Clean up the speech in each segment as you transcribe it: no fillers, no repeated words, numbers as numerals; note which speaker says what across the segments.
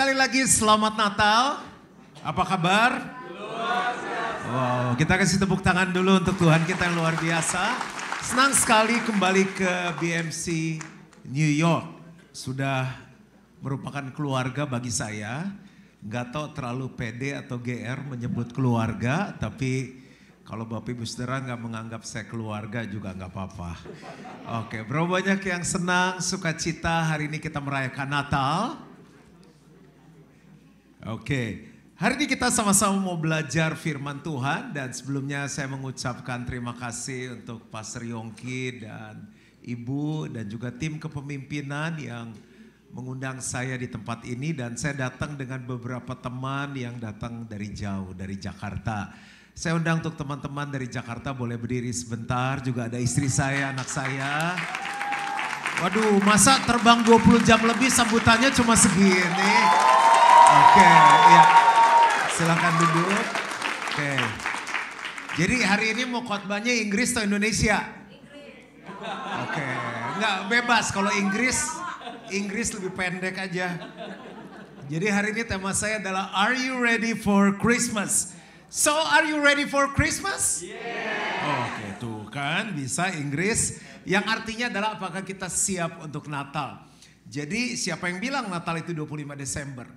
Speaker 1: sekali lagi selamat Natal. Apa kabar? Wow, kita kasih tepuk tangan dulu untuk Tuhan kita yang luar biasa. Senang sekali kembali ke BMC New York. Sudah merupakan keluarga bagi saya. Gak tahu terlalu pede atau GR menyebut keluarga, tapi kalau Bapak Ibu Saudara gak menganggap saya keluarga juga gak apa-apa. Oke, berapa banyak yang senang, sukacita hari ini kita merayakan Natal. Oke, hari ini kita sama-sama mau belajar firman Tuhan dan sebelumnya saya mengucapkan terima kasih untuk Pastor Yongki dan Ibu dan juga tim kepemimpinan yang mengundang saya di tempat ini dan saya datang dengan beberapa teman yang datang dari jauh, dari Jakarta. Saya undang untuk teman-teman dari Jakarta boleh berdiri sebentar, juga ada istri saya, anak saya. Waduh, masa terbang 20 jam lebih sambutannya cuma segini. Oke, ya. Silakan duduk. Oke. Jadi hari ini mau khotbahnya Inggris atau Indonesia? Oke, enggak bebas kalau Inggris lebih pendek aja. Jadi hari ini tema saya adalah Are you ready for Christmas? So are you ready for Christmas? Yeah. Oke, tuh kan bisa Inggris yang artinya adalah apakah kita siap untuk Natal. Jadi siapa yang bilang Natal itu 25 Desember?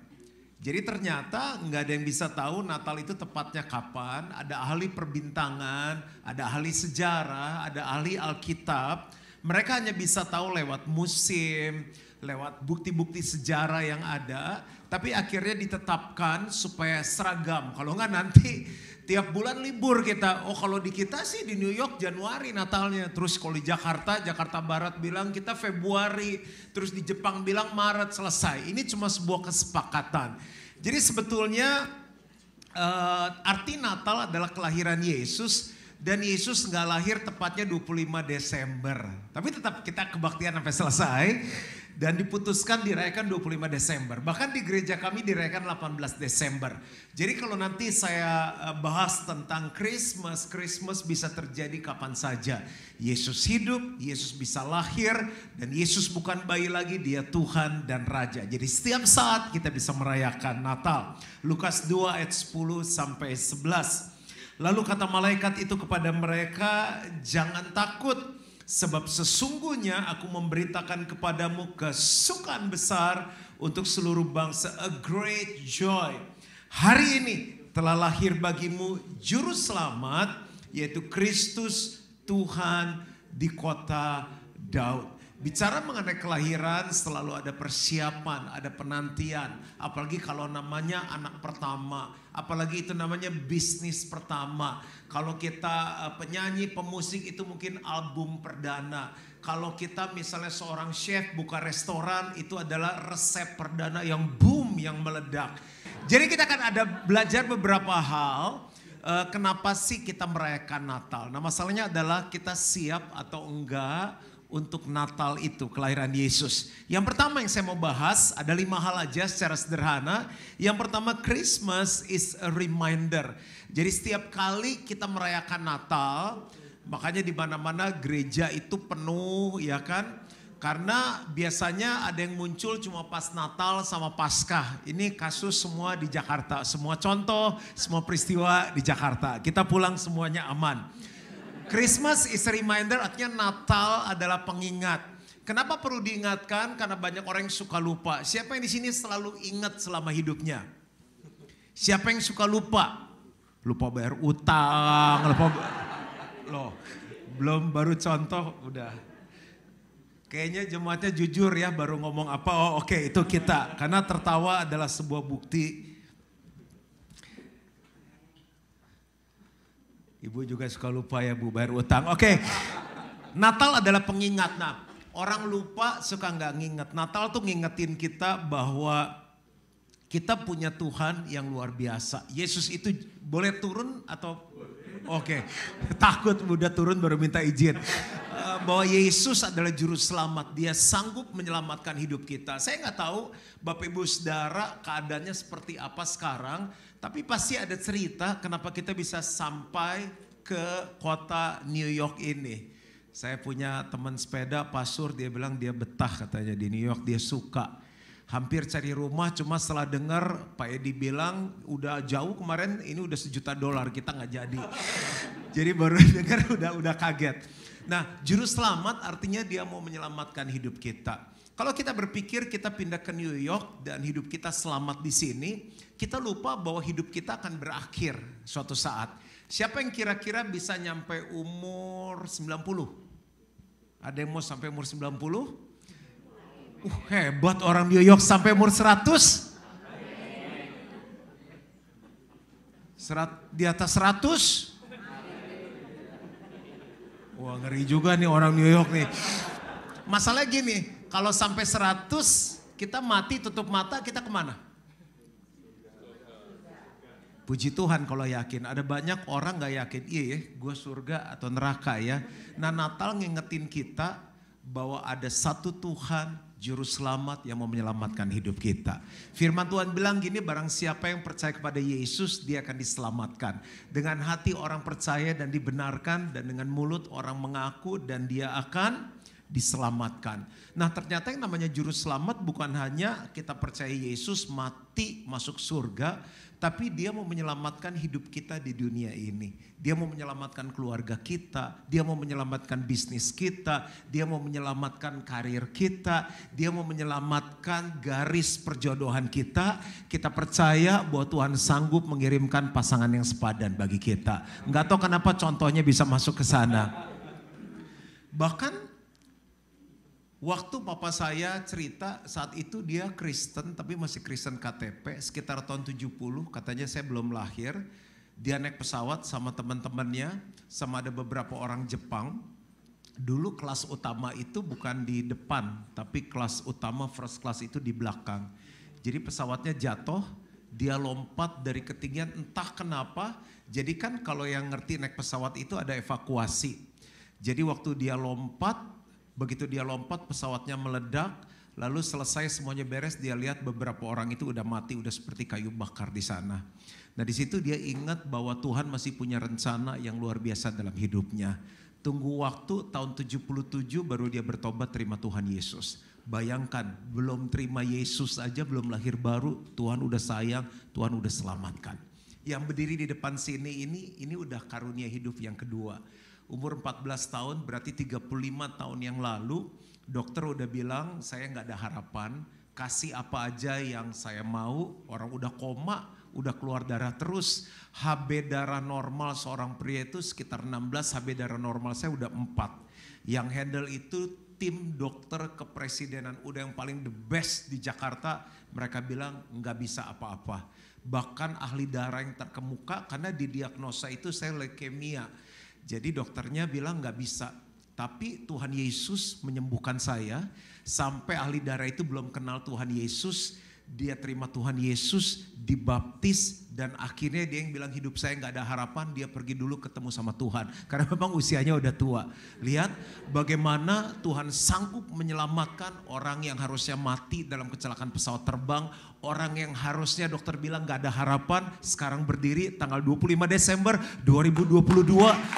Speaker 1: Jadi ternyata nggak ada yang bisa tahu Natal itu tepatnya kapan. Ada ahli perbintangan, ada ahli sejarah, ada ahli Alkitab. Mereka hanya bisa tahu lewat musim, lewat bukti-bukti sejarah yang ada. Tapi akhirnya ditetapkan supaya seragam. Kalau nggak nanti tiap bulan libur kita. Oh kalau di kita sih di New York Januari Natalnya. Terus kalau di Jakarta Barat bilang kita Februari. Terus di Jepang bilang Maret selesai. Ini cuma sebuah kesepakatan. Jadi sebetulnya arti Natal adalah kelahiran Yesus. Dan Yesus nggak lahir tepatnya 25 Desember. Tapi tetap kita kebaktian sampai selesai. Dan diputuskan dirayakan 25 Desember. Bahkan di gereja kami dirayakan 18 Desember. Jadi kalau nanti saya bahas tentang Christmas bisa terjadi kapan saja. Yesus hidup, Yesus bisa lahir, dan Yesus bukan bayi lagi, dia Tuhan dan Raja. Jadi setiap saat kita bisa merayakan Natal. Lukas 2 ayat 10 sampai 11. Lalu kata malaikat itu kepada mereka, jangan takut. Sebab sesungguhnya aku memberitakan kepadamu kesukaan besar untuk seluruh bangsa. A great joy. Hari ini telah lahir bagimu juru selamat yaitu Kristus Tuhan di kota Daud. Bicara mengenai kelahiran selalu ada persiapan, ada penantian. Apalagi kalau namanya anak pertama. Apalagi itu namanya bisnis pertama. Kalau kita penyanyi, pemusik itu mungkin album perdana. Kalau kita misalnya seorang chef buka restoran itu adalah resep perdana yang boom, yang meledak. Jadi kita akan ada belajar beberapa hal. Kenapa sih kita merayakan Natal? Nah masalahnya adalah kita siap atau enggak untuk Natal itu, kelahiran Yesus. Yang pertama yang saya mau bahas, ada 5 hal aja secara sederhana. Yang pertama, Christmas is a reminder. Jadi setiap kali kita merayakan Natal, makanya di mana-mana gereja itu penuh ya kan. Karena biasanya ada yang muncul cuma pas Natal sama Paskah. Ini kasus semua di Jakarta. Semua contoh, semua peristiwa di Jakarta. Kita pulang semuanya aman. Christmas is a reminder, artinya Natal adalah pengingat. Kenapa perlu diingatkan? Karena banyak orang yang suka lupa. Siapa yang di sini selalu ingat selama hidupnya? Siapa yang suka lupa? Lupa bayar utang, loh, belum baru contoh udah. Kayaknya jemaatnya jujur ya baru ngomong apa, oh oke, itu kita. Karena tertawa adalah sebuah bukti. Ibu juga suka lupa ya Bu, bayar utang. Oke, Natal adalah pengingat. Nah, orang lupa suka nggak nginget. Natal tuh ngingetin kita bahwa kita punya Tuhan yang luar biasa. Yesus itu boleh turun atau? Oke, takut udah turun baru minta izin. Bahwa Yesus adalah juru selamat. Dia sanggup menyelamatkan hidup kita. Saya nggak tahu Bapak Ibu Saudara keadaannya seperti apa sekarang. Tapi pasti ada cerita kenapa kita bisa sampai ke kota New York ini. Saya punya teman sepeda, Pak Sur, dia bilang dia betah katanya di New York, dia suka. Hampir cari rumah, cuma setelah dengar Pak Edi bilang udah jauh kemarin, ini udah $1 juta, kita nggak jadi. Jadi baru dengar udah kaget. Nah, juru selamat artinya dia mau menyelamatkan hidup kita. Kalau kita berpikir kita pindah ke New York dan hidup kita selamat di sini, kita lupa bahwa hidup kita akan berakhir suatu saat. Siapa yang kira-kira bisa nyampe umur 90? Ada yang mau sampai umur 90? Hebat orang New York sampai umur 100. Di atas 100. Wah, ngeri juga nih orang New York nih. Masalahnya gini, kalau sampai 100 kita mati tutup mata, kita kemana? Puji Tuhan kalau yakin. Ada banyak orang gak yakin, iya ya gue surga atau neraka ya. Nah, Natal ngingetin kita bahwa ada satu Tuhan Juru Selamat yang mau menyelamatkan hidup kita. Firman Tuhan bilang gini, barang siapa yang percaya kepada Yesus, dia akan diselamatkan. Dengan hati orang percaya dan dibenarkan, dan dengan mulut orang mengaku dan dia akan diselamatkan. Nah, ternyata yang namanya Juru Selamat bukan hanya kita percaya Yesus mati masuk surga, tapi dia mau menyelamatkan hidup kita di dunia ini. Dia mau menyelamatkan keluarga kita, dia mau menyelamatkan bisnis kita, dia mau menyelamatkan karir kita, dia mau menyelamatkan garis perjodohan kita. Kita percaya bahwa Tuhan sanggup mengirimkan pasangan yang sepadan bagi kita. Enggak tahu kenapa contohnya bisa masuk ke sana. Bahkan waktu papa saya cerita, saat itu dia Kristen tapi masih Kristen KTP, sekitar tahun 70, katanya saya belum lahir. Dia naik pesawat sama teman-temannya, sama ada beberapa orang Jepang. Dulu kelas utama itu bukan di depan, tapi kelas utama first class itu di belakang. Jadi pesawatnya jatuh, dia lompat dari ketinggian entah kenapa. Jadi kan kalau yang ngerti naik pesawat itu ada evakuasi. Jadi waktu dia lompat, begitu dia lompat pesawatnya meledak, lalu selesai semuanya beres, dia lihat beberapa orang itu udah mati, udah seperti kayu bakar di sana. Nah di situ dia ingat bahwa Tuhan masih punya rencana yang luar biasa dalam hidupnya. Tunggu waktu tahun 77 baru dia bertobat terima Tuhan Yesus. Bayangkan belum terima Yesus aja, belum lahir baru, Tuhan udah sayang, Tuhan udah selamatkan. Yang berdiri di depan sini ini udah karunia hidup yang kedua. Umur 14 tahun berarti 35 tahun yang lalu dokter udah bilang saya gak ada harapan, kasih apa aja yang saya mau, orang udah koma, udah keluar darah terus. HB darah normal seorang pria itu sekitar 16, HB darah normal saya udah 4. Yang handle itu tim dokter kepresidenan, udah yang paling the best di Jakarta, mereka bilang gak bisa apa-apa. Bahkan ahli darah yang terkemuka karena didiagnosa itu saya leukemia. Jadi dokternya bilang gak bisa, tapi Tuhan Yesus menyembuhkan saya. Sampai ahli darah itu belum kenal Tuhan Yesus, dia terima Tuhan Yesus, dibaptis, dan akhirnya dia yang bilang hidup saya gak ada harapan, dia pergi dulu ketemu sama Tuhan. Karena memang usianya udah tua. Lihat bagaimana Tuhan sanggup menyelamatkan orang yang harusnya mati dalam kecelakaan pesawat terbang. Orang yang harusnya dokter bilang gak ada harapan, sekarang berdiri tanggal 25 Desember 2022.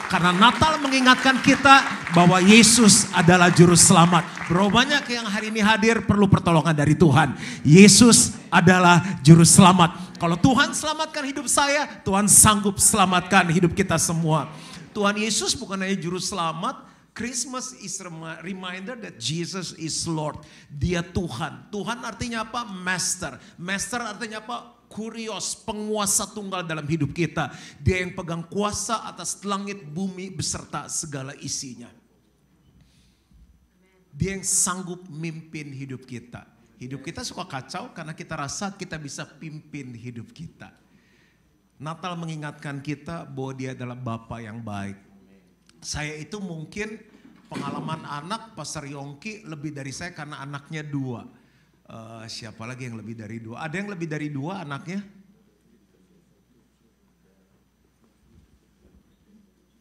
Speaker 1: Karena Natal mengingatkan kita bahwa Yesus adalah juru selamat. Berapa banyak yang hari ini hadir perlu pertolongan dari Tuhan. Yesus adalah juru selamat. Kalau Tuhan selamatkan hidup saya, Tuhan sanggup selamatkan hidup kita semua. Tuhan Yesus bukan hanya juru selamat, Christmas is a reminder that Jesus is Lord. Dia Tuhan. Tuhan artinya apa? Master. Master artinya apa? Kurios, penguasa tunggal dalam hidup kita. Dia yang pegang kuasa atas langit, bumi beserta segala isinya. Dia yang sanggup mimpin hidup kita. Hidup kita suka kacau karena kita rasa kita bisa pimpin hidup kita. Natal mengingatkan kita bahwa dia adalah Bapa yang baik. Saya itu mungkin pengalaman anak Pastor Yongki lebih dari saya karena anaknya 2. Siapa lagi yang lebih dari 2? Ada yang lebih dari 2 anaknya?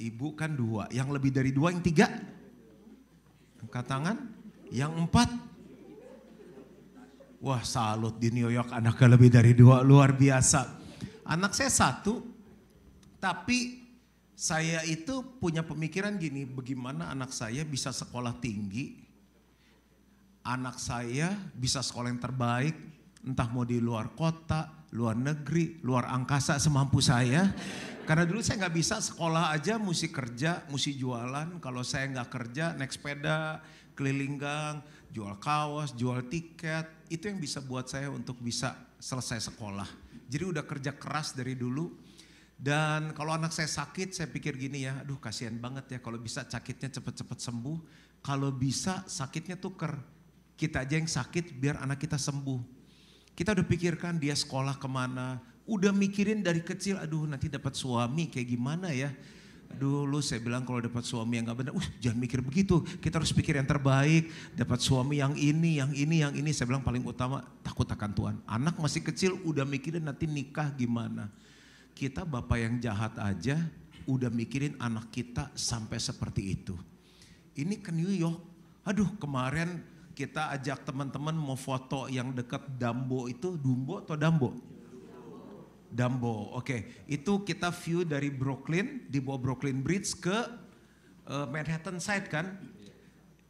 Speaker 1: Ibu kan 2. Yang lebih dari 2 yang 3? Angkat tangan. Yang 4? Wah, salut di New York anaknya lebih dari 2, luar biasa. Anak saya 1, tapi saya itu punya pemikiran gini, bagaimana anak saya bisa sekolah tinggi, anak saya bisa sekolah yang terbaik, entah mau di luar kota, luar negeri, luar angkasa semampu saya. Karena dulu saya nggak bisa sekolah aja, mesti kerja, mesti jualan. Kalau saya nggak kerja, naik sepeda, keliling gang, jual kaos, jual tiket. Itu yang bisa buat saya untuk bisa selesai sekolah. Jadi udah kerja keras dari dulu. Dan kalau anak saya sakit, saya pikir gini ya, aduh kasihan banget ya kalau bisa sakitnya cepet-cepet sembuh. Kalau bisa sakitnya tuker, kita aja yang sakit biar anak kita sembuh. Kita udah pikirkan dia sekolah kemana, udah mikirin dari kecil, aduh nanti dapat suami kayak gimana ya. Dulu saya bilang kalau dapat suami yang gak benar, jangan mikir begitu, kita harus pikir yang terbaik. Dapat suami yang ini, yang ini, yang ini. Saya bilang paling utama takut akan Tuhan. Anak masih kecil udah mikirin nanti nikah gimana. Kita bapak yang jahat aja udah mikirin anak kita sampai seperti itu. Ini ke New York, aduh kemarin kita ajak teman-teman mau foto yang dekat Dumbo itu, Dumbo atau Dumbo? Dumbo, oke. Itu kita view dari Brooklyn, di bawah Brooklyn Bridge ke Manhattan side kan.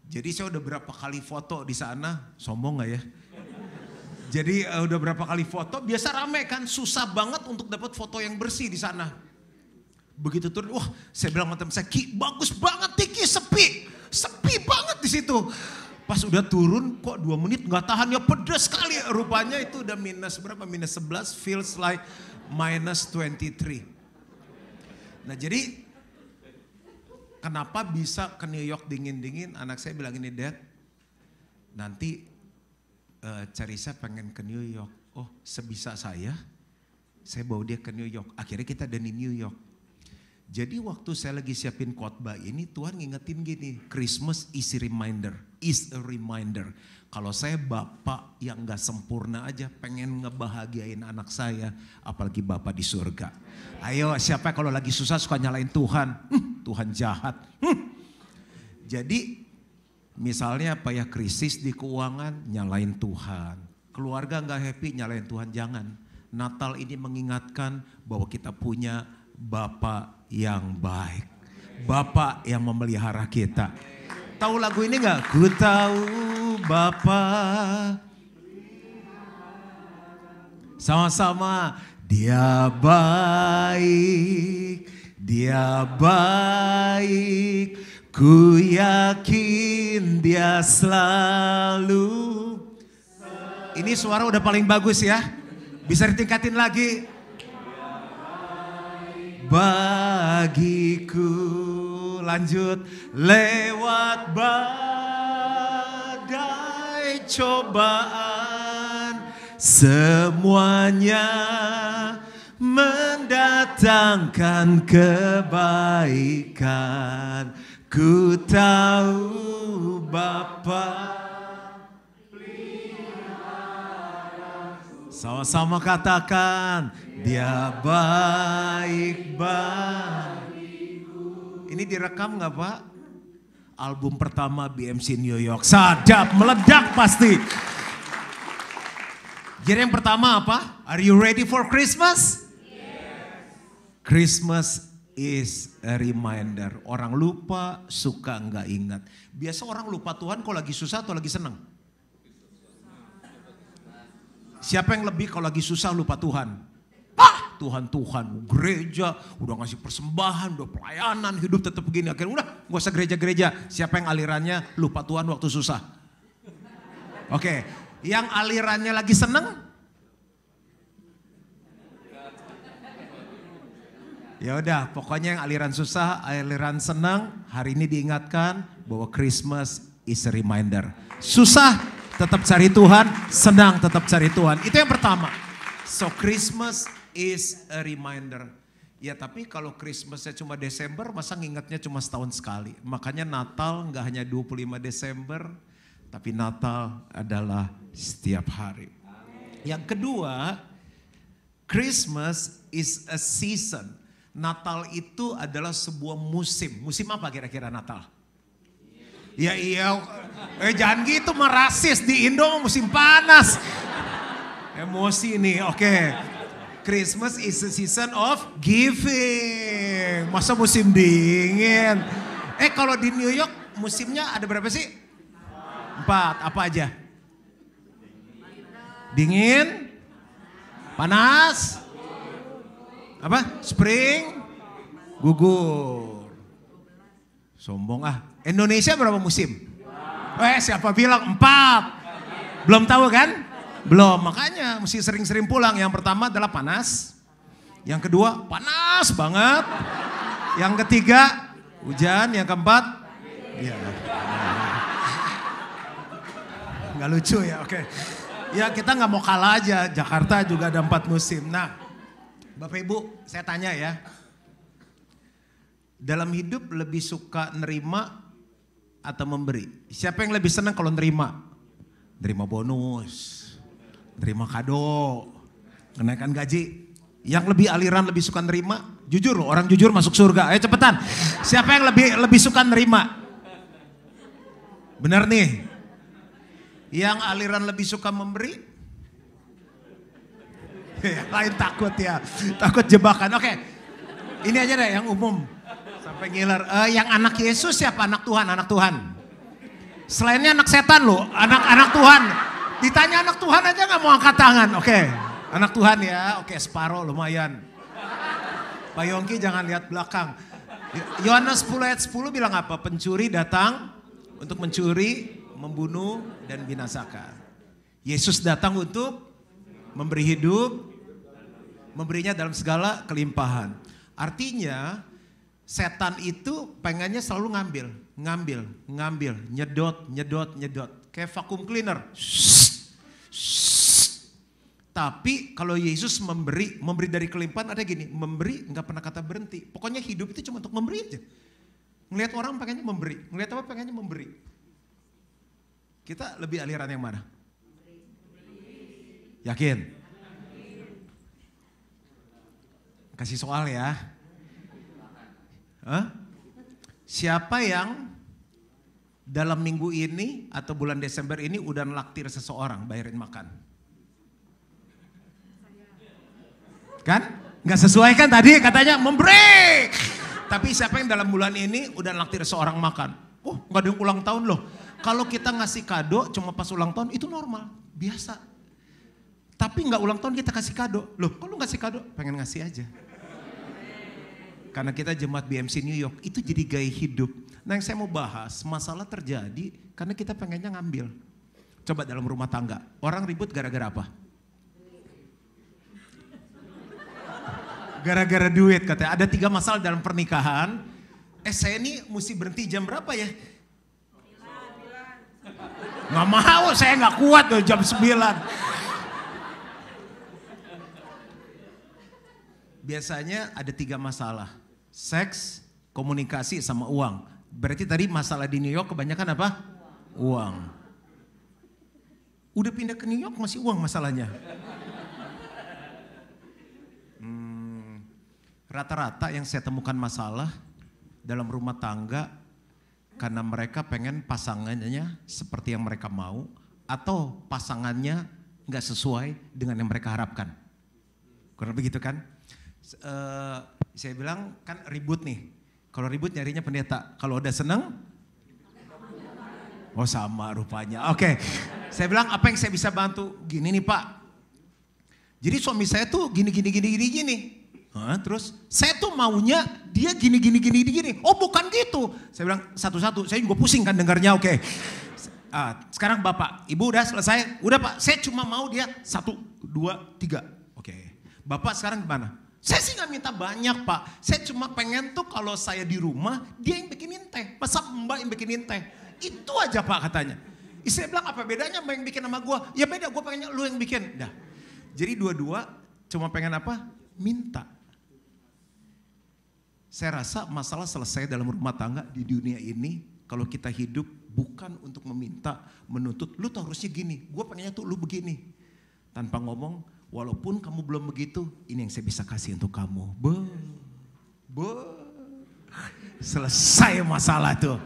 Speaker 1: Jadi saya udah berapa kali foto di sana, sombong gak ya? Jadi udah berapa kali foto, biasa rame kan, susah banget untuk dapat foto yang bersih di sana. Begitu turun, wah saya bilang sama teman saya, Ki bagus banget Ki, sepi banget di situ. Pas udah turun kok 2 menit nggak tahan ya, pedas sekali. Rupanya itu udah minus berapa? Minus 11, feels like minus 23. Nah jadi kenapa bisa ke New York dingin-dingin? Anak saya bilang ini, Dad, nanti Carissa pengen ke New York. Oh sebisa saya bawa dia ke New York. Akhirnya kita ada di New York. Jadi waktu saya lagi siapin khotbah ini, Tuhan ngingetin gini, Christmas is a reminder. Kalau saya bapak yang gak sempurna aja, pengen ngebahagiain anak saya, apalagi bapak di surga. Ayo siapa kalau lagi susah suka nyalain Tuhan, Tuhan jahat. Jadi misalnya apa ya, krisis di keuangan, nyalain Tuhan. Keluarga gak happy, nyalain Tuhan, jangan. Natal ini mengingatkan bahwa kita punya Bapak yang baik, Bapak yang memelihara kita. Tahu lagu ini gak? Ku tahu Bapak. Sama-sama. Dia baik, dia baik. Ku yakin dia selalu. Ini suara udah paling bagus ya. Bisa ditingkatin lagi. Bagiku, lanjut, lewat badai cobaan, semuanya mendatangkan kebaikan. Ku tahu Bapa. Sama-sama katakan, dia baik bagiku. Ini direkam gak Pak? Album pertama BMC New York. Sadap, meledak pasti. Jadi yang pertama apa? Are you ready for Christmas? Yes. Christmas is a reminder. Orang lupa, suka nggak ingat. Biasa orang lupa Tuhan kalau lagi susah atau lagi senang? Siapa yang lebih kalau lagi susah lupa Tuhan? Tuhan, gereja udah ngasih persembahan, udah pelayanan, hidup tetap begini. Akhirnya udah gak usah gereja-gereja. Siapa yang alirannya lupa Tuhan waktu susah? Oke, yang alirannya lagi seneng? Ya udah, pokoknya yang aliran susah, aliran senang, hari ini diingatkan bahwa Christmas is a reminder. Susah, tetap cari Tuhan, senang tetap cari Tuhan. Itu yang pertama. So Christmas is a reminder. Ya tapi kalau Christmasnya cuma Desember, masa ngingetnya cuma setahun sekali. Makanya Natal nggak hanya 25 Desember, tapi Natal adalah setiap hari. Yang kedua, Christmas is a season. Natal itu adalah sebuah musim. Musim apa kira-kira Natal? Ya iya, jangan gitu merasis di Indo musim panas. Emosi nih, oke. Christmas is a season of giving. Masa musim dingin? Kalau di New York musimnya ada berapa sih? 4, apa aja? Dingin, panas, apa? Spring, gugur. Sombong ah. Indonesia berapa musim? Siapa bilang 4? Belum tahu kan? Belum, makanya mesti sering-sering pulang. Yang pertama adalah panas. Yang kedua panas banget. Yang ketiga hujan. Yang keempat ya. Nggak lucu ya, oke. Ya kita nggak mau kalah aja. Jakarta juga ada 4 musim. Nah, Bapak Ibu, saya tanya ya. Dalam hidup lebih suka nerima atau memberi? Siapa yang lebih senang kalau nerima? Nerima bonus, nerima kado, kenaikan gaji. Yang lebih aliran lebih suka nerima? Jujur loh, orang jujur masuk surga. Ayo cepetan. Siapa yang lebih suka nerima? Benar nih. Yang aliran lebih suka memberi? Lain takut ya, takut jebakan. Oke, ini aja deh yang umum. Sampai ngiler. Yang anak Yesus siapa? Anak Tuhan, anak Tuhan. Selainnya anak setan loh, anak Tuhan. Ditanya anak Tuhan aja nggak mau angkat tangan. Oke, anak Tuhan ya. Oke, separuh lumayan. Pak Yongki jangan lihat belakang. Yohanes 10 ayat 10 bilang apa? Pencuri datang untuk mencuri, membunuh, dan binasakan. Yesus datang untuk memberi hidup, memberinya dalam segala kelimpahan. Artinya setan itu pengennya selalu ngambil, nyedot. Kayak vacuum cleaner. Tapi kalau Yesus memberi dari kelimpahan ada gini, memberi nggak pernah kata berhenti. Pokoknya hidup itu cuma untuk memberi aja. Ngelihat orang pengennya memberi, ngelihat apa pengennya memberi. Kita lebih aliran yang mana? Yakin? Kasih soal ya. Siapa yang dalam minggu ini atau bulan Desember ini udah nelaktir seseorang bayarin makan? Kan? Nggak sesuai kan tadi katanya memberi. Tapi siapa yang dalam bulan ini udah nelaktir seseorang makan? Nggak ada yang ulang tahun loh. Kalau kita ngasih kado cuma pas ulang tahun itu normal, biasa. Tapi nggak ulang tahun kita kasih kado. Loh, kalau ngasih kado pengen ngasih aja. Karena kita jemaat BMC New York itu jadi gaya hidup. Nah yang saya mau bahas masalah terjadi karena kita pengennya ngambil. Coba dalam rumah tangga, orang ribut gara-gara apa? Gara-gara duit katanya. Ada 3 masalah dalam pernikahan. Saya ini mesti berhenti jam berapa ya? Nggak mau, saya nggak kuat loh jam 9. Biasanya ada 3 masalah. Seks, komunikasi, sama uang. Berarti tadi masalah di New York kebanyakan apa? Uang. Udah pindah ke New York masih uang masalahnya. Rata-rata yang saya temukan masalah dalam rumah tangga karena mereka pengen pasangannya seperti yang mereka mau atau pasangannya nggak sesuai dengan yang mereka harapkan. Kurang begitu kan? Saya bilang kan ribut nih. Kalau ribut nyarinya pendeta. Kalau udah seneng, sama rupanya. Oke, saya bilang apa yang saya bisa bantu? Gini nih Pak. Jadi suami saya tuh gini. Terus saya tuh maunya dia gini. Oh bukan gitu. Saya bilang satu-satu. Saya juga pusing kan dengarnya. Oke. Sekarang Bapak, Ibu udah selesai? Udah Pak. Saya cuma mau dia 1, 2, 3. Oke. Bapak sekarang gimana? Saya sih gak minta banyak Pak. Saya cuma pengen tuh kalau saya di rumah dia yang bikinin teh. Masa Mbak yang bikinin teh. Itu aja Pak katanya. Istri bilang apa bedanya Mbak yang bikin sama gue? Ya beda, gue pengennya lu yang bikin. Dah. Jadi dua-dua cuma pengen apa? Minta. Saya rasa masalah selesai dalam rumah tangga di dunia ini. Kalau kita hidup bukan untuk meminta, menuntut. Lu tuh harusnya gini, gue pengennya tuh lu begini. Tanpa ngomong, walaupun kamu belum begitu, ini yang saya bisa kasih untuk kamu. Selesai masalah tuh.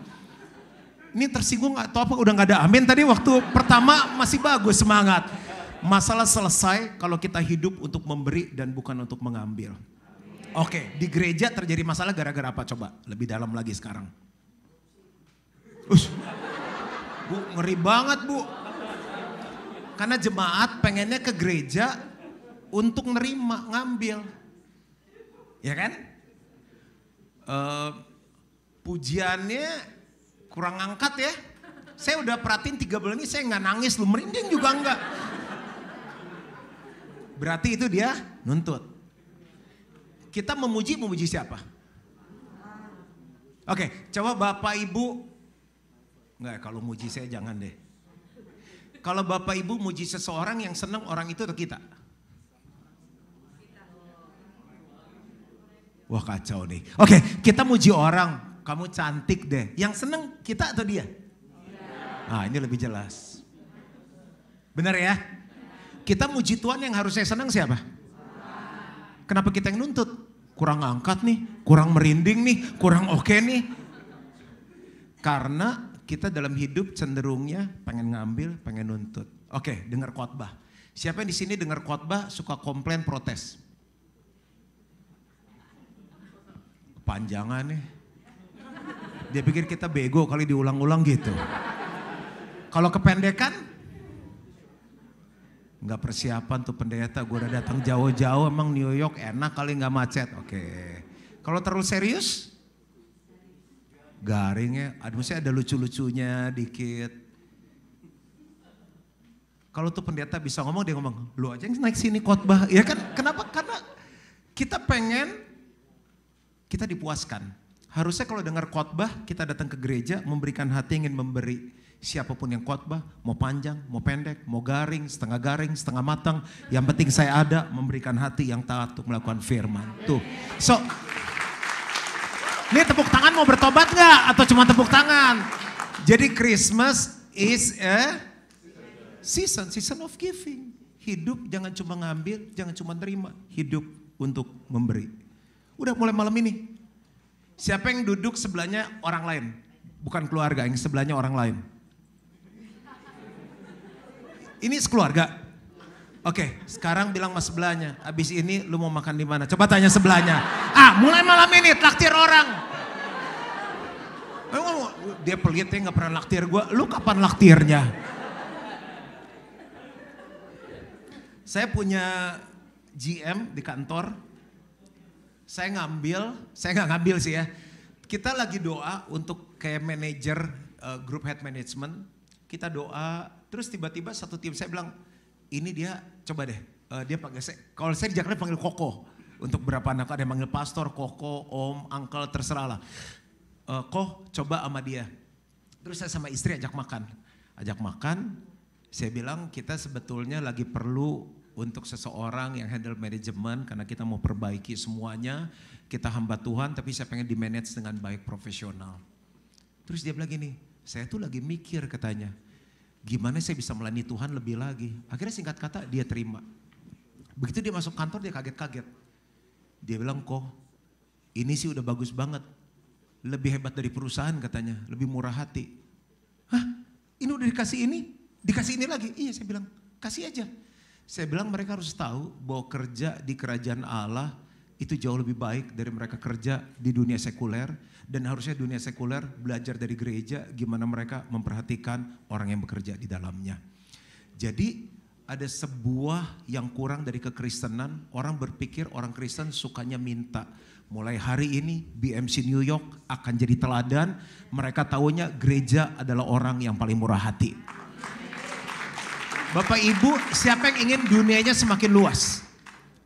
Speaker 1: Ini tersinggung atau apa udah gak ada amin tadi waktu pertama masih bagus semangat. Masalah selesai kalau kita hidup untuk memberi dan bukan untuk mengambil. Oke, di gereja terjadi masalah gara-gara apa coba? Lebih dalam lagi sekarang. Bu, ngeri banget Bu. Karena jemaat pengennya ke gereja untuk nerima, ngambil. Ya kan? Pujiannya kurang angkat ya. Saya udah perhatiin 3 bulan ini saya nggak nangis, lu merinding juga enggak. Berarti itu dia nuntut. Kita memuji siapa? Oke, coba Bapak Ibu. Enggak, kalau muji saya jangan deh. Kalau Bapak Ibu muji seseorang yang senang orang itu atau kita? Wah kacau nih. Oke, kita muji orang. Kamu cantik deh. Yang senang kita atau dia? Nah ini lebih jelas. Benar ya? Kita muji Tuhan yang harus saya senang siapa? Kenapa kita yang nuntut? Kurang angkat nih, kurang merinding nih, kurang oke nih. Karena kita dalam hidup cenderungnya pengen ngambil, pengen nuntut. Oke, dengar khotbah. Siapa yang di sini dengar khotbah suka komplain, protes? Kepanjangan nih. Dia pikir kita bego kali diulang-ulang gitu. Kalau kependekan, nggak persiapan tuh pendeta. Gue udah datang jauh-jauh, emang New York enak kali nggak macet. Oke. Kalau terlalu serius, garingnya. Aduh, saya ada lucu-lucunya dikit. Kalau tuh pendeta bisa ngomong, dia ngomong, lu aja yang naik sini khotbah. Ya kan? Kenapa? Karena kita pengen, kita dipuaskan. Harusnya kalau dengar khotbah, kita datang ke gereja, memberikan hati ingin memberi. Siapapun yang khotbah, mau panjang, mau pendek, mau garing, setengah matang. Yang penting saya ada memberikan hati yang taat untuk melakukan firman. Tuh. So, ini tepuk tangan mau bertobat gak? Atau cuma tepuk tangan? Jadi Christmas is a season of giving. Hidup jangan cuma ngambil, jangan cuma terima. Hidup untuk memberi. Udah mulai malam ini. Siapa yang duduk sebelahnya orang lain? Bukan keluarga, yang sebelahnya orang lain. Ini sekeluarga. Oke, sekarang bilang mas sebelahnya. Abis ini lu mau makan di mana? Coba tanya sebelahnya. Mulai malam ini traktir orang. Dia pelit ya, nggak pernah laktir gue. Lu kapan laktirnya? Saya punya GM di kantor. Saya nggak ngambil sih ya. Kita lagi doa untuk kayak manajer group head management. Kita doa, terus tiba-tiba satu tim saya bilang, ini dia coba deh, dia panggil saya, kalau saya di Jakarta panggil Koko. Untuk berapa anak ada yang panggil pastor, Koko, Om, Uncle, terserah lah. Coba sama dia. Terus saya sama istri ajak makan. Saya bilang kita sebetulnya lagi perlu untuk seseorang yang handle manajemen karena kita mau perbaiki semuanya. Kita hamba Tuhan tapi saya pengen di manage dengan baik, profesional. Terus dia bilang gini, saya tuh lagi mikir katanya, gimana saya bisa melayani Tuhan lebih lagi. Akhirnya singkat kata dia terima. Begitu dia masuk kantor dia kaget-kaget. Dia bilang kok ini sih udah bagus banget. Lebih hebat dari perusahaan katanya, lebih murah hati. Hah? Ini udah dikasih ini? Dikasih ini lagi? Iya saya bilang, kasih aja. Saya bilang mereka harus tahu bahwa kerja di kerajaan Allah itu jauh lebih baik dari mereka kerja di dunia sekuler. Dan harusnya dunia sekuler belajar dari gereja gimana mereka memperhatikan orang yang bekerja di dalamnya. Jadi ada sebuah yang kurang dari kekristenan. Orang berpikir orang Kristen sukanya minta. Mulai hari ini BMC New York akan jadi teladan. Mereka tahunya gereja adalah orang yang paling murah hati. Bapak Ibu, siapa yang ingin dunianya semakin luas?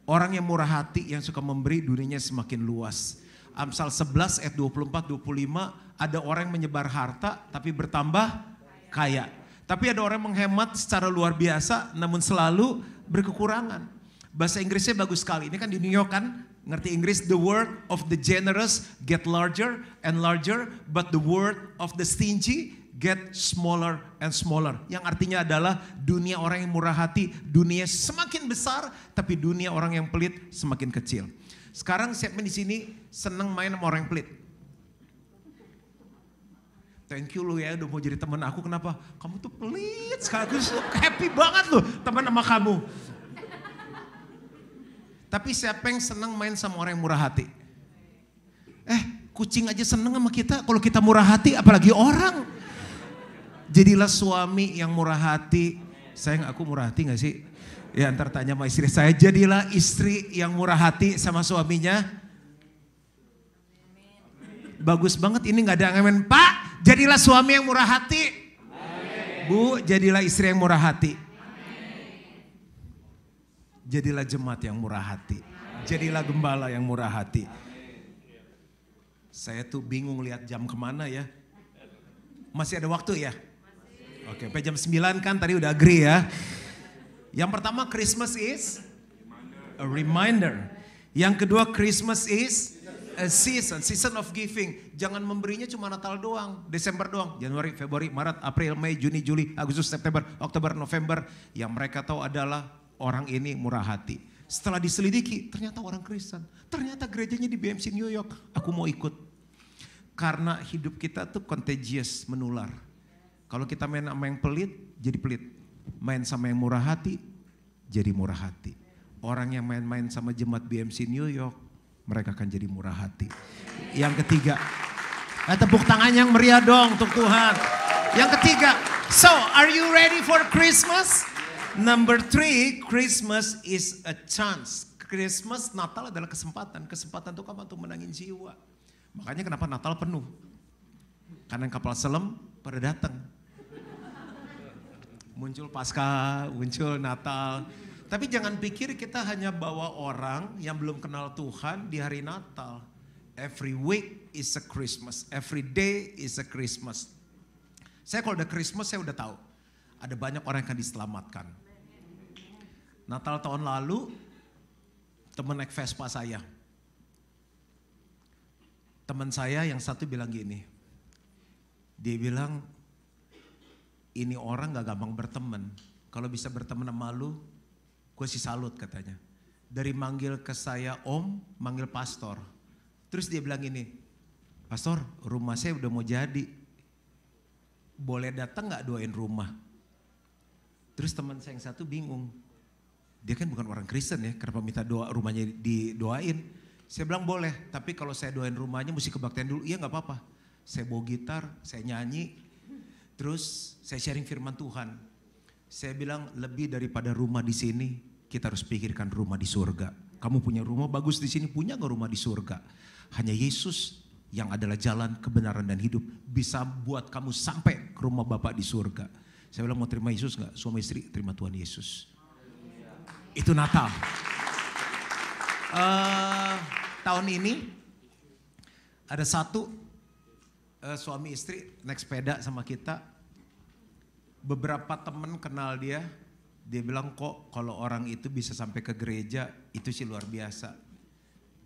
Speaker 1: Orang yang murah hati yang suka memberi dunianya semakin luas. Amsal 11 ayat 24-25 ada orang yang menyebar harta tapi bertambah kaya. Tapi ada orang yang menghemat secara luar biasa namun selalu berkekurangan. Bahasa Inggrisnya bagus sekali. Ini kan di New York kan, ngerti Inggris? The word of the generous get larger and larger, but the word of the stingy get smaller and smaller. Yang artinya adalah dunia orang yang murah hati, dunia semakin besar, tapi dunia orang yang pelit semakin kecil. Sekarang siapa di sini seneng main sama orang yang pelit? Thank you lu ya udah mau jadi teman aku. Kenapa? Kamu tuh pelit sekali. Aku happy banget loh teman sama kamu. Tapi siapa yang seneng main sama orang yang murah hati? Kucing aja seneng sama kita. Kalau kita murah hati apalagi orang. Jadilah suami yang murah hati. Sayang, aku murah hati gak sih? Ya ntar tanya sama istri saya. Jadilah istri yang murah hati sama suaminya. Bagus banget, ini gak ada amin. Pak, jadilah suami yang murah hati. Bu, jadilah istri yang murah hati. Jadilah jemaat yang murah hati. Jadilah gembala yang murah hati. Saya tuh bingung lihat jam kemana ya. Masih ada waktu ya? Oke, sampai jam 9 kan tadi udah agree ya. Yang pertama, Christmas is a reminder. Yang kedua, Christmas is a season of giving. Jangan memberinya cuma Natal doang, Desember doang, Januari, Februari, Maret, April, Mei, Juni, Juli, Agustus, September, Oktober, November. Yang mereka tahu adalah orang ini murah hati. Setelah diselidiki, ternyata orang Kristen. Ternyata gerejanya di BMC New York. Aku mau ikut. Karena hidup kita tuh contagious, menular. Kalau kita main sama yang pelit, jadi pelit. Main sama yang murah hati, jadi murah hati. Orang yang main-main sama jemaat BMC New York, mereka akan jadi murah hati. Yang ketiga, tepuk tangan yang meriah dong untuk Tuhan. Yang ketiga, so are you ready for Christmas? Number 3, Christmas is a chance. Christmas, Natal adalah kesempatan. Kesempatan untuk apa? Untuk menangin jiwa. Makanya kenapa Natal penuh? Karena yang kapal selam pada datang. Muncul Paskah, muncul Natal. Tapi jangan pikir kita hanya bawa orang yang belum kenal Tuhan di hari Natal. Every week is a Christmas. Every day is a Christmas. Saya kalau udah Christmas saya udah tahu. Ada banyak orang yang akan diselamatkan. Natal tahun lalu, teman naik Vespa saya. Teman saya yang satu bilang gini. Dia bilang, ini orang gak gampang berteman. Kalau bisa berteman sama lu, gue sih salut katanya. Dari manggil ke saya om, manggil pastor. Terus dia bilang gini, pastor rumah saya udah mau jadi. Boleh datang gak doain rumah? Terus teman saya yang satu bingung. Dia kan bukan orang Kristen ya, kenapa minta doa rumahnya didoain? Saya bilang boleh, tapi kalau saya doain rumahnya mesti kebaktian dulu. Iya gak apa-apa. Saya bawa gitar, saya nyanyi, terus saya sharing firman Tuhan. Saya bilang lebih daripada rumah di sini, kita harus pikirkan rumah di surga. Kamu punya rumah bagus di sini, punya gak rumah di surga? Hanya Yesus yang adalah jalan, kebenaran dan hidup bisa buat kamu sampai ke rumah Bapa di surga. Saya bilang mau terima Yesus gak? Suami istri terima Tuhan Yesus. Itu Natal. Tahun ini ada satu suami istri naik sepeda sama kita. Beberapa temen kenal dia. Dia bilang kok kalau orang itu bisa sampai ke gereja itu sih luar biasa.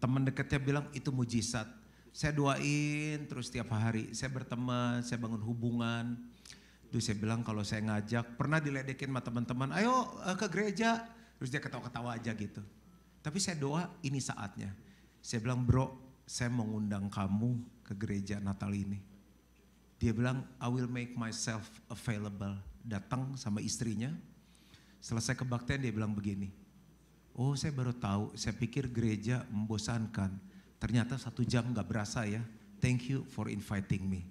Speaker 1: Teman dekatnya bilang itu mujizat. Saya doain terus tiap hari. Saya berteman, saya bangun hubungan. Terus saya bilang kalau saya ngajak, pernah diledekin sama teman-teman, ayo ke gereja. Terus dia ketawa-ketawa aja gitu. Tapi saya doa ini saatnya. Saya bilang bro, saya mau ngundang kamu ke gereja Natal ini. Dia bilang I will make myself available. Datang sama istrinya. Selesai kebaktian dia bilang begini. Oh saya baru tahu, saya pikir gereja membosankan. Ternyata 1 jam gak berasa ya. Thank you for inviting me.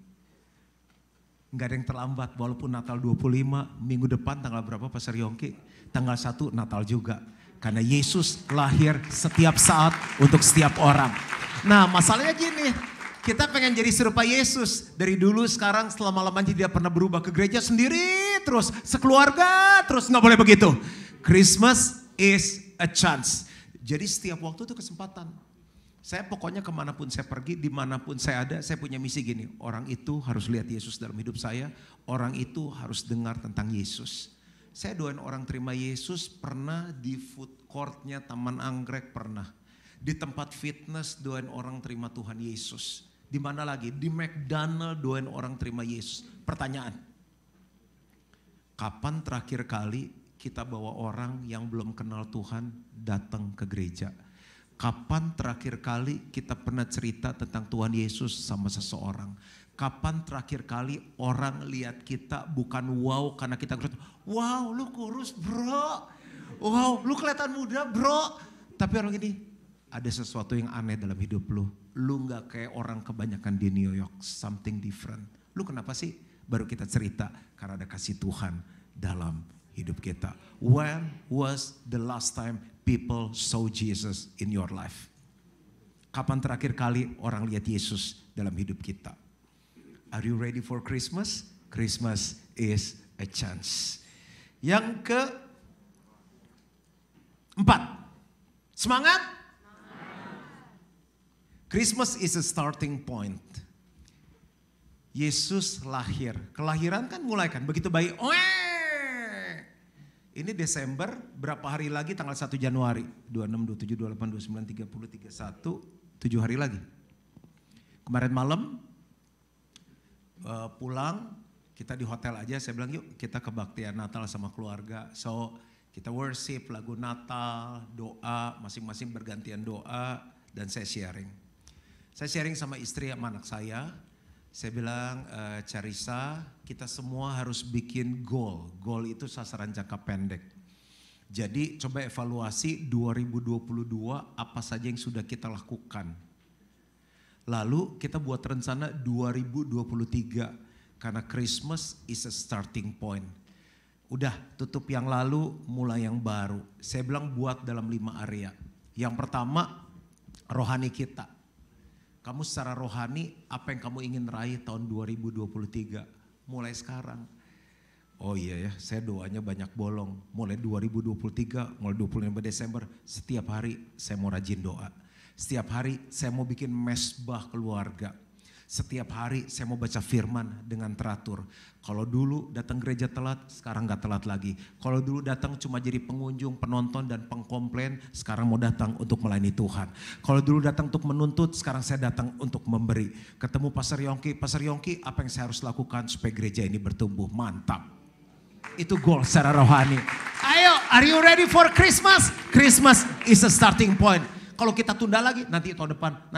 Speaker 1: Gak ada yang terlambat walaupun Natal 25, minggu depan tanggal berapa Pastor Yongki? Tanggal 1 Natal juga. Karena Yesus lahir setiap saat untuk setiap orang. Nah masalahnya gini, kita pengen jadi serupa Yesus. Dari dulu sekarang selama-lamanya dia pernah berubah ke gereja sendiri terus. Sekeluarga terus, gak boleh begitu. Christmas is a chance. Jadi setiap waktu itu kesempatan. Saya pokoknya kemanapun saya pergi, dimanapun saya ada, saya punya misi gini. Orang itu harus lihat Yesus dalam hidup saya. Orang itu harus dengar tentang Yesus. Saya doain orang terima Yesus, pernah di food courtnya Taman Anggrek pernah. Di tempat fitness doain orang terima Tuhan Yesus. Di mana lagi? Di McDonald doain orang terima Yesus. Pertanyaan, kapan terakhir kali kita bawa orang yang belum kenal Tuhan datang ke gereja? Kapan terakhir kali kita pernah cerita tentang Tuhan Yesus sama seseorang? Kapan terakhir kali orang lihat kita bukan wow karena kita kurus. Wow lu kurus bro. Wow lu kelihatan muda bro. Tapi orang ini ada sesuatu yang aneh dalam hidup lu. Lu gak kayak orang kebanyakan di New York. Something different. Lu kenapa sih baru kita cerita karena ada kasih Tuhan dalam hidup kita. When was the last time people saw Jesus in your life? Kapan terakhir kali orang lihat Yesus dalam hidup kita? Are you ready for Christmas? Christmas is a chance. Yang keempat, semangat? Christmas is a starting point. Yesus lahir. Kelahiran kan mulai kan begitu bayi. Ini Desember, berapa hari lagi tanggal 1 Januari? 26, 27, 28, 29, 30, 31, 7 hari lagi. Kemarin malam pulang, kita di hotel aja, saya bilang yuk kita kebaktian Natal sama keluarga. So kita worship, lagu Natal, doa, masing-masing bergantian doa dan saya sharing. Saya sharing sama istri sama anak saya. Saya bilang, Carissa, kita semua harus bikin goal. Goal itu sasaran jangka pendek. Jadi coba evaluasi 2022 apa saja yang sudah kita lakukan. Lalu kita buat rencana 2023. Karena Christmas is a starting point. Udah tutup yang lalu, mulai yang baru. Saya bilang buat dalam 5 area. Yang pertama, rohani kita. Kamu secara rohani, apa yang kamu ingin raih tahun 2023? Mulai sekarang. Oh iya ya, saya doanya banyak bolong. Mulai 2023, mulai 25 Desember, setiap hari saya mau rajin doa. Setiap hari saya mau bikin mesbah keluarga. Setiap hari saya mau baca firman dengan teratur. Kalau dulu datang gereja telat, sekarang gak telat lagi. Kalau dulu datang cuma jadi pengunjung, penonton dan pengkomplain, sekarang mau datang untuk melayani Tuhan. Kalau dulu datang untuk menuntut, sekarang saya datang untuk memberi. Ketemu Pastor Yongki, apa yang saya harus lakukan supaya gereja ini bertumbuh? Mantap. Itu goal secara rohani. Ayo, are you ready for Christmas? Christmas is a starting point. Kalau kita tunda lagi, nanti tahun depan,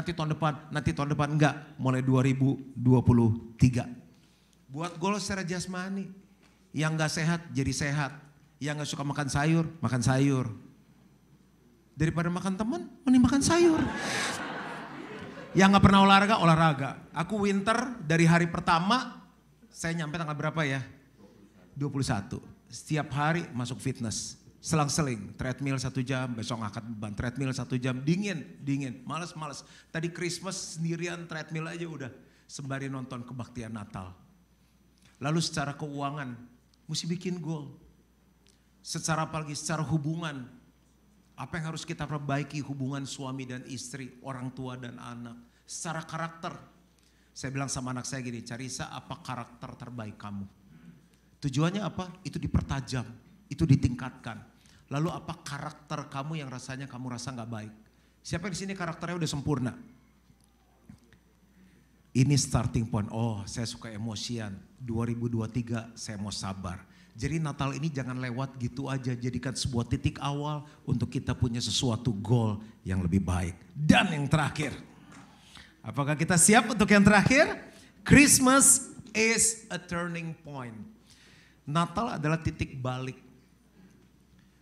Speaker 1: enggak. Mulai 2023. Buat goal secara jasmani. Yang enggak sehat, jadi sehat. Yang enggak suka makan sayur. Daripada makan teman, mending makan sayur. Yang enggak pernah olahraga. Aku winter dari hari pertama, saya nyampe tanggal berapa ya? 21. Setiap hari masuk fitness. Selang-seling, treadmill 1 jam, besok angkat beban, treadmill 1 jam, dingin, males. Tadi Christmas sendirian treadmill aja udah, sembari nonton kebaktian Natal. Lalu secara keuangan, mesti bikin goal. Secara apalagi, secara hubungan, apa yang harus kita perbaiki hubungan suami dan istri, orang tua dan anak. Secara karakter, saya bilang sama anak saya gini, Carissa apa karakter terbaik kamu? Tujuannya apa? Itu dipertajam. Itu ditingkatkan. Lalu apa karakter kamu yang rasanya kamu rasa nggak baik? Siapa yang di sini karakternya udah sempurna? Ini starting point. Oh, saya suka emosian. 2023 saya mau sabar. Jadi Natal ini jangan lewat gitu aja. Jadikan sebuah titik awal untuk kita punya sesuatu goal yang lebih baik. Dan yang terakhir. Apakah kita siap untuk yang terakhir? Christmas is a turning point. Natal adalah titik balik.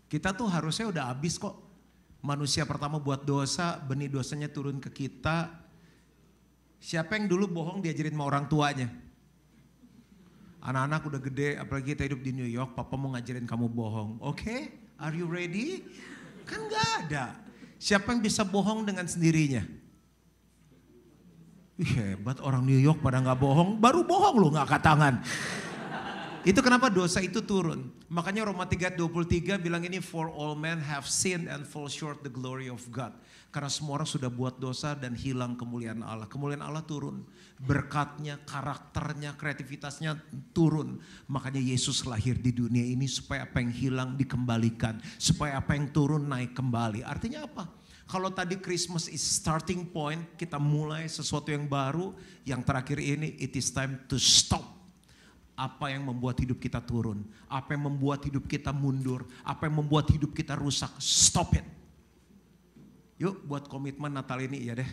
Speaker 1: Kita tuh harusnya udah habis kok. Manusia pertama buat dosa, benih dosanya turun ke kita. Siapa yang dulu bohong diajarin sama orang tuanya? Anak-anak udah gede, apalagi kita hidup di New York, papa mau ngajarin kamu bohong. Oke, are you ready? Kan gak ada. Siapa yang bisa bohong dengan sendirinya? Hebat orang New York pada gak bohong, baru bohong loh gak angkat tangan. Itu kenapa dosa itu turun. Makanya Roma 3:23 bilang ini, for all men have sinned and fall short the glory of God. Karena semua orang sudah buat dosa dan hilang kemuliaan Allah. Kemuliaan Allah turun. Berkatnya, karakternya, kreativitasnya turun. Makanya Yesus lahir di dunia ini supaya apa yang hilang dikembalikan. Supaya apa yang turun naik kembali. Artinya apa? Kalau tadi Christmas is starting point, kita mulai sesuatu yang baru. Yang terakhir ini, it is time to stop. Apa yang membuat hidup kita turun, apa yang membuat hidup kita mundur, apa yang membuat hidup kita rusak, stop it. Yuk buat komitmen Natal ini ya deh.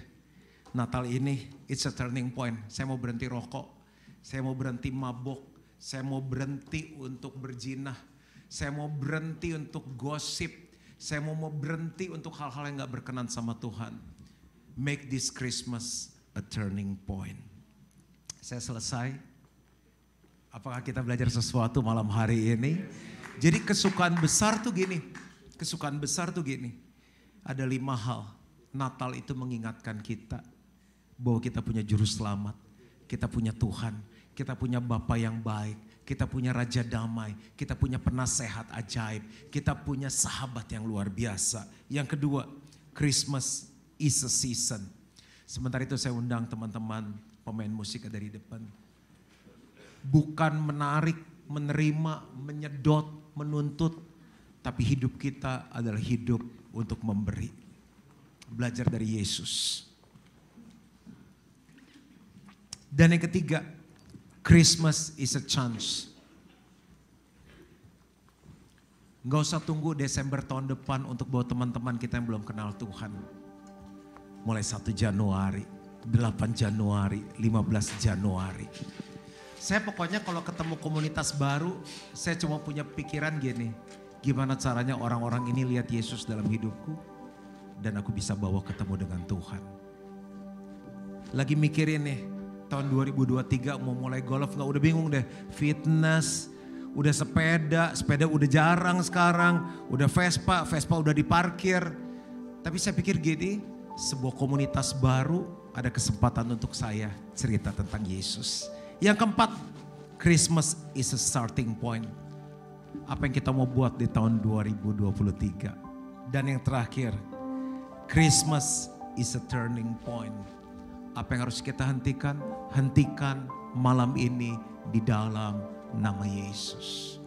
Speaker 1: Natal ini it's a turning point. Saya mau berhenti rokok, saya mau berhenti mabok, saya mau berhenti untuk berzina, saya mau berhenti untuk gosip, saya mau berhenti untuk hal-hal yang gak berkenan sama Tuhan. Make this Christmas a turning point. Saya selesai. Apakah kita belajar sesuatu malam hari ini? Jadi kesukaan besar tuh gini. Kesukaan besar tuh gini. Ada 5 hal. Natal itu mengingatkan kita bahwa kita punya juru selamat. Kita punya Tuhan. Kita punya Bapa yang baik. Kita punya Raja Damai. Kita punya penasehat ajaib. Kita punya sahabat yang luar biasa. Yang kedua, Christmas is a season. Sementara itu saya undang teman-teman pemain musik dari depan. Bukan menarik, menerima, menyedot, menuntut. Tapi hidup kita adalah hidup untuk memberi. Belajar dari Yesus. Dan yang ketiga, Christmas is a chance. Gak usah tunggu Desember tahun depan untuk bawa teman-teman kita yang belum kenal Tuhan. Mulai 1 Januari, 8 Januari, 15 Januari. Saya pokoknya kalau ketemu komunitas baru, saya cuma punya pikiran gini. Gimana caranya orang-orang ini lihat Yesus dalam hidupku. Dan aku bisa bawa ketemu dengan Tuhan. Lagi mikirin nih, tahun 2023 mau mulai golf gak, udah bingung deh. Fitness, udah sepeda udah jarang sekarang. Udah Vespa udah diparkir. Tapi saya pikir gini, sebuah komunitas baru ada kesempatan untuk saya cerita tentang Yesus. Yang keempat, Christmas is a starting point. Apa yang kita mau buat di tahun 2023. Dan yang terakhir, Christmas is a turning point. Apa yang harus kita hentikan? Hentikan malam ini di dalam nama Yesus.